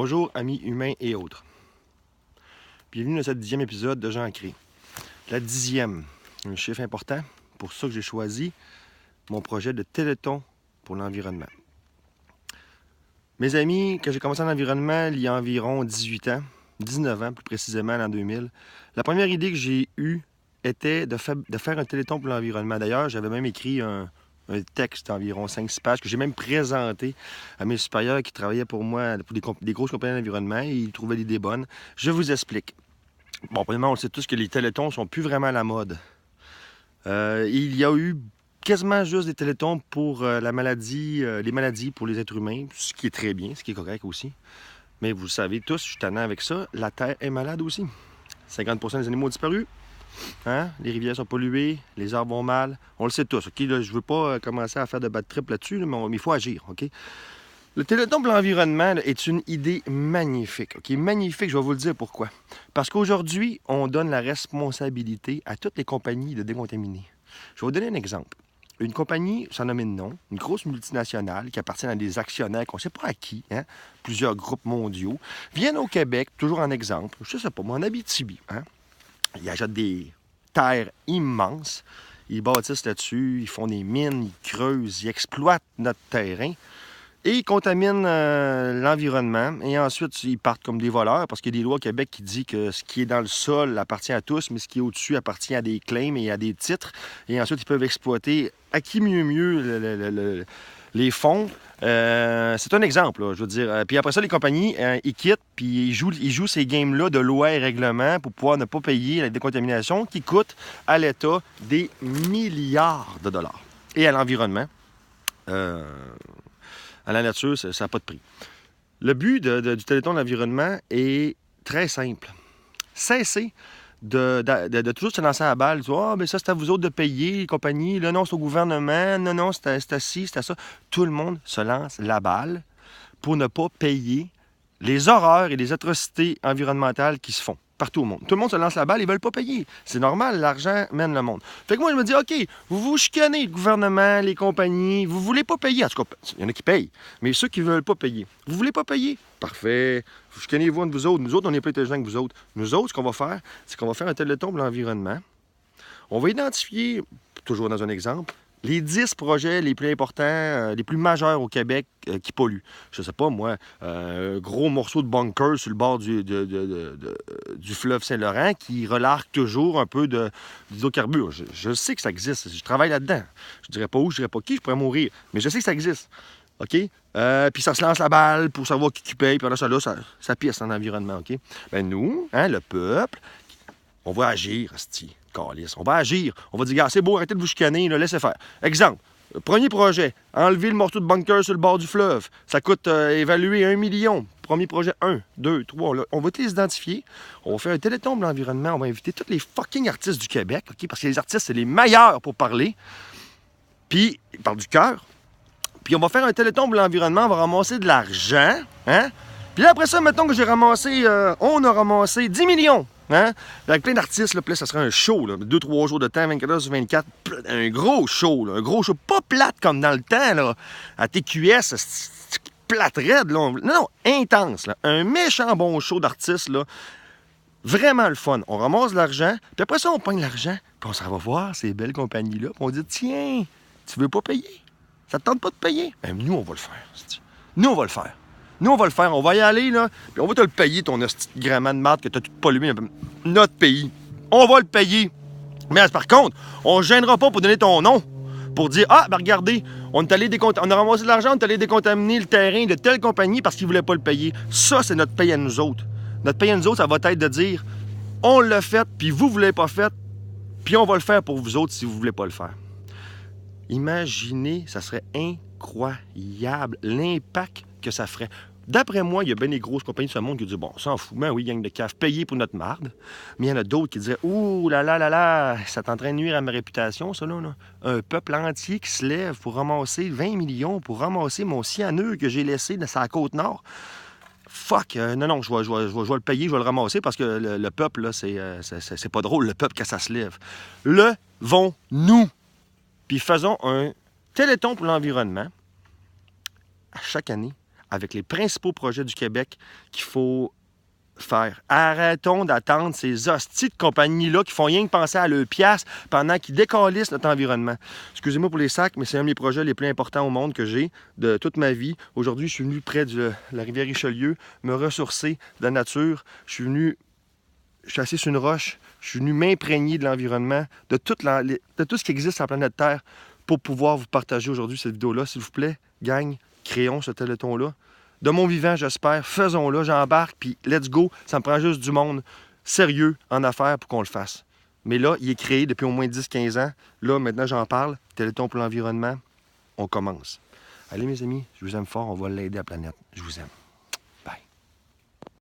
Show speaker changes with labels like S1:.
S1: Bonjour amis humains et autres. Bienvenue dans ce 10e épisode de Jean Ancré. La 10e, un chiffre important, pour ça que j'ai choisi mon projet de Téléthon pour l'environnement. Mes amis, quand j'ai commencé en environnement il y a environ 18 ans, 19 ans plus précisément, en 2000, la première idée que j'ai eue était de faire un Téléthon pour l'environnement. D'ailleurs, j'avais même écrit un texte d'environ 5-6 pages que j'ai même présenté à mes supérieurs qui travaillaient pour moi pour des grosses compagnies d'environnement et ils trouvaient l'idée bonne. Je vous explique. Bon, premièrement, on sait tous que les télétons ne sont plus vraiment à la mode. Il y a eu quasiment juste des télétons pour les maladies pour les êtres humains, ce qui est très bien, ce qui est correct aussi. Mais vous le savez tous, je suis tannant avec ça, la Terre est malade aussi. 50% des animaux ont disparu. Hein? Les rivières sont polluées, les arbres vont mal. On le sait tous, OK? Là, je ne veux pas commencer à faire de bad trip là-dessus, mais il faut agir, OK? Le Téléthon pour l'environnement est une idée magnifique, OK? Magnifique, je vais vous le dire pourquoi. Parce qu'aujourd'hui, on donne la responsabilité à toutes les compagnies de décontaminer. Je vais vous donner un exemple. Une compagnie, sans nommer de nom, une grosse multinationale qui appartient à des actionnaires qu'on ne sait pas à qui, hein? Plusieurs groupes mondiaux, viennent au Québec, toujours en exemple, je ne sais pas moi, en Abitibi, hein? Ils achètent des terres immenses, ils bâtissent là-dessus, ils font des mines, ils creusent, ils exploitent notre terrain et ils contaminent l'environnement. Et ensuite, ils partent comme des voleurs parce qu'il y a des lois au Québec qui disent que ce qui est dans le sol appartient à tous, mais ce qui est au-dessus appartient à des claims et à des titres. Et ensuite, ils peuvent exploiter à qui mieux les fonds. C'est un exemple, là, je veux dire. Puis après ça, les compagnies, ils quittent, puis ils jouent ces games-là de loi et règlement pour pouvoir ne pas payer la décontamination qui coûte à l'État des milliards de dollars. Et à l'environnement, à la nature, ça n'a pas de prix. Le but du Téléthon de l'environnement est très simple. Cessez de toujours se lancer à la balle. Ah, ben ça, c'est à vous autres de payer, les compagnies. Là, non, c'est au gouvernement. Non, c'est à ci, c'est à ça. Tout le monde se lance la balle pour ne pas payer les horreurs et les atrocités environnementales qui se font partout au monde. Tout le monde se lance la balle, ils ne veulent pas payer. C'est normal, l'argent mène le monde. Fait que moi, je me dis, OK, vous vous chicanez, le gouvernement, les compagnies, vous ne voulez pas payer. En tout cas, il y en a qui payent, mais ceux qui ne veulent pas payer. Vous ne voulez pas payer? Parfait. Vous chicanez-vous entre vous autres. Nous autres, on n'est pas intelligents que vous autres. Nous autres, ce qu'on va faire, c'est qu'on va faire un téléthon pour l'environnement. On va identifier, toujours dans un exemple, les 10 projets les plus importants, les plus majeurs au Québec qui polluent. Je sais pas, moi, un gros morceau de bunker sur le bord du fleuve Saint-Laurent qui relargue toujours un peu d'hydrocarbures. Je sais que ça existe. Je travaille là-dedans. Je dirais pas où, je dirais pas qui, je pourrais mourir. Mais je sais que ça existe. OK? Puis ça se lance la balle pour savoir qui paye. Puis ça pisse en environnement. OK? Ben nous, hein, le peuple, on va agir, asti. Calice. On va agir. On va dire, c'est beau, arrêtez de vous chicaner, là, laissez faire. Exemple, premier projet, enlever le morceau de bunker sur le bord du fleuve. Ça coûte évalué 1 million. Premier projet, 1, 2, 3. Là, on va tous les identifier. On va faire un téléthon de l'environnement. On va inviter tous les fucking artistes du Québec, OK? Parce que les artistes, c'est les meilleurs pour parler. Puis, ils parlent du cœur. Puis, on va faire un téléthon pour l'environnement. On va ramasser de l'argent. Hein? Puis là, après ça, mettons que on a ramassé 10 millions. Hein? Avec plein d'artistes, là, puis là, ça serait un show, 2-3 jours de temps, 24 heures sur 24, un gros show, pas plate comme dans le temps, là, à TQS, plate raide, là. Non, intense, là. Un méchant bon show d'artistes, là, vraiment le fun. On ramasse de l'argent, puis après ça, on pogne l'argent, puis on s'en va voir ces belles compagnies-là, puis on dit, tiens, tu veux pas payer? Ça te tente pas de payer? Ben, nous, on va le faire. Nous, on va le faire. Nous, on va le faire. On va y aller, là, puis on va te le payer, ton grammaire de marde que t'as tout pollué. Notre pays. On va le payer. Mais par contre, on ne gênera pas pour donner ton nom. Pour dire, ben regardez, on a ramassé de l'argent, on est allé décontaminer le terrain de telle compagnie parce qu'ils ne voulaient pas le payer. Ça, c'est notre paye à nous autres. Notre paye à nous autres, ça va être de dire, on l'a fait, puis vous ne l'avez pas fait, puis on va le faire pour vous autres si vous ne voulez pas le faire. Imaginez, ça serait incroyable l'impact que ça ferait. D'après moi, il y a bien des grosses compagnies de ce monde qui disent, bon, on s'en fout, mais oui, gang de cave, payé pour notre marde. Mais il y en a d'autres qui disaient, ouh là là là là, ça est en train de nuire à ma réputation, ça là. Un peuple entier qui se lève pour ramasser 20 millions, pour ramasser mon cyanure que j'ai laissé dans sa côte nord. Fuck, non, je vais le payer, je vais le ramasser parce que le peuple, là, c'est pas drôle, le peuple, quand ça se lève. Levons-nous, puis faisons un téléthon pour l'environnement à chaque année. avec les principaux projets du Québec qu'il faut faire. Arrêtons d'attendre ces hosties de compagnies-là qui font rien que penser à leur pièce pendant qu'ils décalissent notre environnement. Excusez-moi pour les sacs, mais c'est un de mes projets les plus importants au monde que j'ai de toute ma vie. Aujourd'hui, je suis venu près de la rivière Richelieu, me ressourcer de la nature. Je suis assis sur une roche, je suis venu m'imprégner de l'environnement, de tout ce qui existe sur la planète Terre pour pouvoir vous partager aujourd'hui cette vidéo-là. S'il vous plaît, gang, créons ce téléthon-là. De mon vivant, j'espère. Faisons-le, j'embarque, puis let's go. Ça me prend juste du monde sérieux en affaires pour qu'on le fasse. Mais là, il est créé depuis au moins 10-15 ans. Là, maintenant, j'en parle. Téléthon pour l'environnement, on commence. Allez, mes amis, je vous aime fort. On va l'aider à la planète. Je vous aime.